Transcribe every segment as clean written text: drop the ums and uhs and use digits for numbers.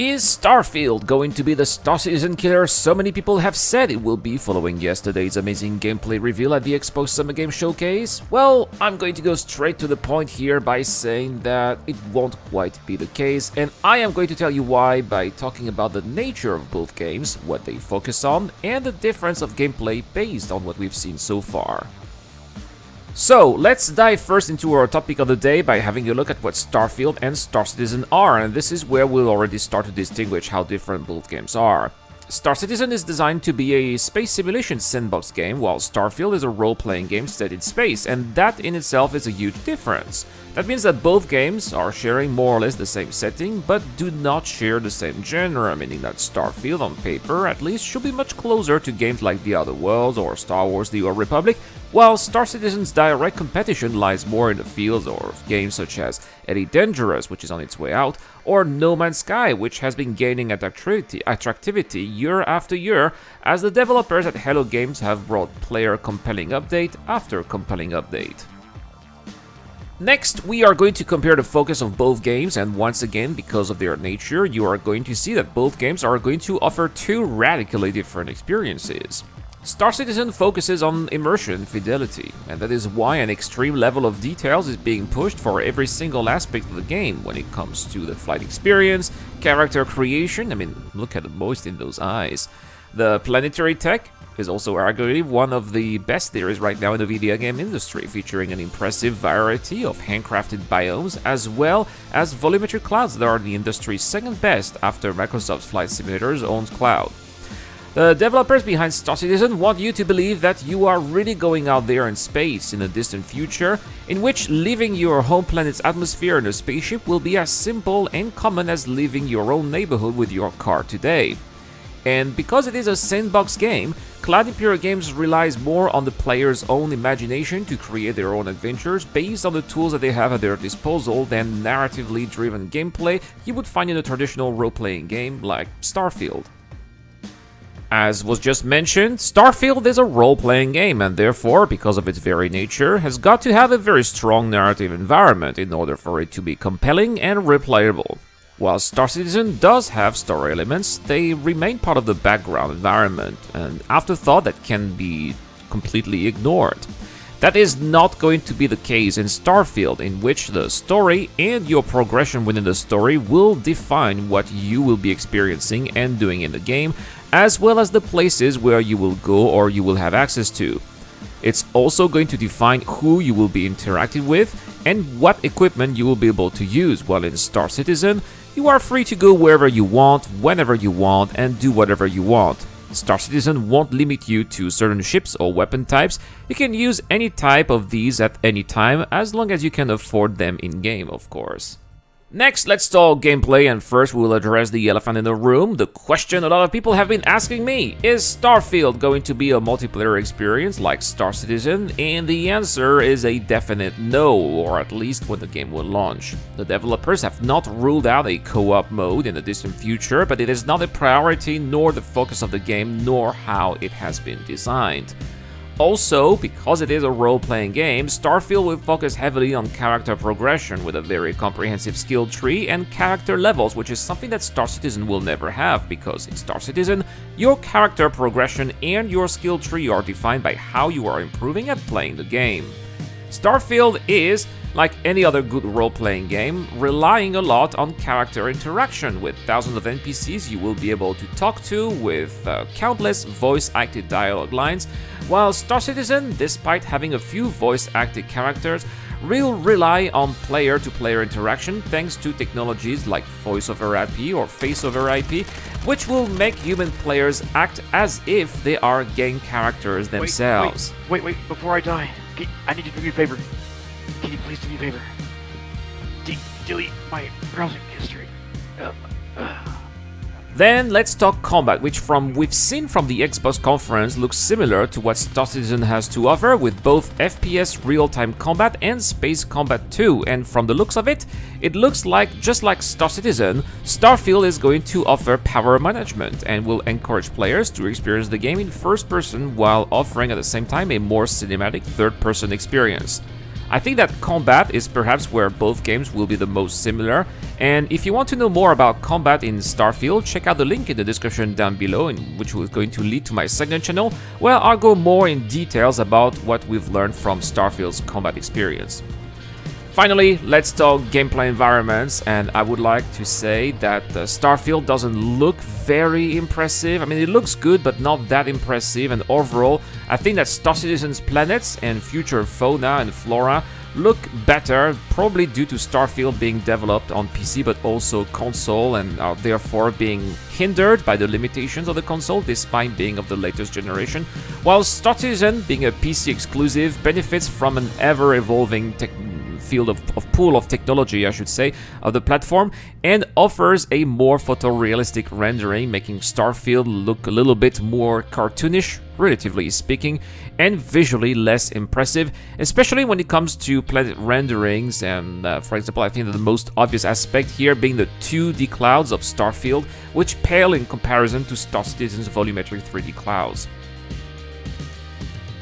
Is Starfield going to be the Star Citizen killer so many people have said it will be following yesterday's amazing gameplay reveal at the Xbox Summer Game Showcase? Well, I'm going to go straight to the point here by saying that it won't quite be the case, and I am going to tell you why by talking about the nature of both games, what they focus on, and the difference of gameplay based on what we've seen so far. So, let's dive first into our topic of the day by having a look at what Starfield and Star Citizen are, and this is where we'll already start to distinguish how different both games are. Star Citizen is designed to be a space simulation sandbox game, while Starfield is a role-playing game set in space, and that in itself is a huge difference. That means that both games are sharing more or less the same setting, but do not share the same genre, meaning that Starfield, on paper at least, should be much closer to games like The Outer Worlds or Star Wars The Old Republic, while Star Citizen's direct competition lies more in the fields of games such as Elite Dangerous, which is on its way out, or No Man's Sky, which has been gaining attractivity year after year, as the developers at Hello Games have brought player compelling update after compelling update. Next, we are going to compare the focus of both games, and once again, because of their nature, you are going to see that both games are going to offer two radically different experiences. Star Citizen focuses on immersion and fidelity, and that is why an extreme level of details is being pushed for every single aspect of the game when it comes to the flight experience, character creation, look at the moist in those eyes. The planetary tech is also arguably one of the best there is right now in the video game industry, featuring an impressive variety of handcrafted biomes, as well as volumetric clouds that are the industry's second best after Microsoft's Flight Simulator's own cloud. The developers behind Star Citizen want you to believe that you are really going out there in space in a distant future, in which leaving your home planet's atmosphere in a spaceship will be as simple and common as leaving your own neighborhood with your car today. And because it is a sandbox game, Cloud Imperial Games relies more on the player's own imagination to create their own adventures based on the tools that they have at their disposal than narratively driven gameplay you would find in a traditional role-playing game like Starfield. As was just mentioned, Starfield is a role-playing game, and therefore, because of its very nature, has got to have a very strong narrative environment in order for it to be compelling and replayable. While Star Citizen does have story elements, they remain part of the background environment, an afterthought that can be completely ignored. That is not going to be the case in Starfield, in which the story and your progression within the story will define what you will be experiencing and doing in the game, as well as the places where you will go or you will have access to. It's also going to define who you will be interacting with and what equipment you will be able to use, while in Star Citizen, you are free to go wherever you want, whenever you want, and do whatever you want. Star Citizen won't limit you to certain ships or weapon types. You can use any type of these at any time, as long as you can afford them in-game, of course. Next, let's talk gameplay, and first we'll address the elephant in the room, the question a lot of people have been asking me: is Starfield going to be a multiplayer experience like Star Citizen? And the answer is a definite no, or at least when the game will launch. The developers have not ruled out a co-op mode in the distant future, but it is not a priority nor the focus of the game, nor how it has been designed. Also, because it is a role-playing game, Starfield will focus heavily on character progression with a very comprehensive skill tree and character levels, which is something that Star Citizen will never have, because in Star Citizen, your character progression and your skill tree are defined by how you are improving at playing the game. Starfield is, like any other good role-playing game, relying a lot on character interaction with thousands of NPCs you will be able to talk to, with countless voice-acted dialogue lines, while Star Citizen, despite having a few voice-acted characters, will rely on player-to-player interaction thanks to technologies like voice-over IP or face-over IP, which will make human players act as if they are game characters themselves. Wait, before I die, I need you to do me a favor. Can you please do me a favor? Delete my browsing history. Then let's talk combat, which from we've seen from the Xbox conference looks similar to what Star Citizen has to offer, with both FPS real-time combat and space combat too, and from the looks of it, it looks like, just like Star Citizen, Starfield is going to offer power management and will encourage players to experience the game in first person while offering at the same time a more cinematic third-person experience. I think that combat is perhaps where both games will be the most similar, and if you want to know more about combat in Starfield, check out the link in the description down below, which is going to lead to my second channel, where I'll go more in details about what we've learned from Starfield's combat experience. Finally, let's talk gameplay environments, and I would like to say that Starfield doesn't look very impressive. I mean, it looks good, but not that impressive, and overall, I think that Star Citizen's planets and future fauna and flora look better, probably due to Starfield being developed on PC but also console, and are therefore being hindered by the limitations of the console despite being of the latest generation, while Star Citizen, being a PC exclusive, benefits from an ever-evolving pool of technology, I should say, of the platform, and offers a more photorealistic rendering, making Starfield look a little bit more cartoonish, relatively speaking, and visually less impressive, especially when it comes to planet renderings. And for example, I think that the most obvious aspect here being the 2D clouds of Starfield, which pale in comparison to Star Citizen's volumetric 3D clouds.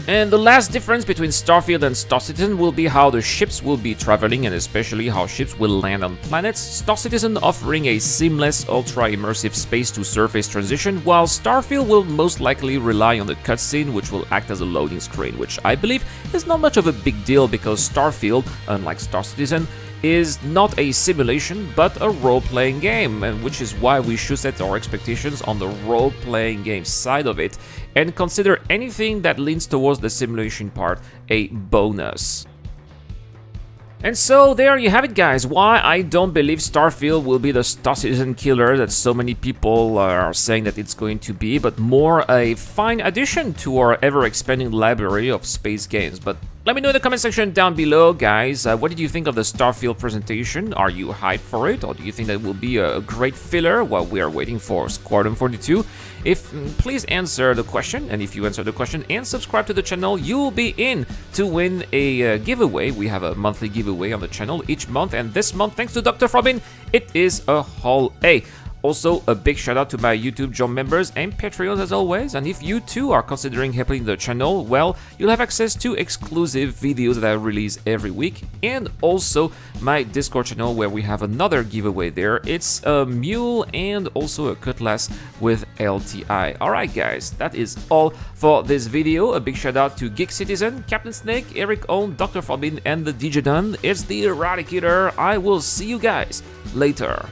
And the last difference between Starfield and Star Citizen will be how the ships will be traveling, and especially how ships will land on planets. Star Citizen offering a seamless, ultra-immersive space-to-surface transition, while Starfield will most likely rely on the cutscene, which will act as a loading screen, which I believe is not much of a big deal because Starfield, unlike Star Citizen, is not a simulation but a role-playing game, and which is why we should set our expectations on the role-playing game side of it and consider anything that leans towards the simulation part a bonus. And so there you have it, guys, why I don't believe Starfield will be the Star Citizen killer that so many people are saying that it's going to be, but more a fine addition to our ever-expanding library of space games. But let me know in the comment section down below, guys, what did you think of the Starfield presentation? Are you hyped for it, or do you think that it will be a great filler while we are waiting for Squadron 42? Please answer the question, and if you answer the question and subscribe to the channel, you'll be in to win a giveaway. We have a monthly giveaway on the channel each month, and this month, thanks to Dr. Robin, it is a Hall A. Also, a big shout out to my YouTube Jump members and Patreons as always, and if you too are considering helping the channel, well, you'll have access to exclusive videos that I release every week, and also my Discord channel where we have another giveaway there. It's a mule and also a cutlass with LTI. Alright guys, that is all for this video. A big shout out to Geek Citizen, Captain Snake, Eric Ohm, Dr. Fabin, and the DJ Dun. It's the Eradicator. I will see you guys later.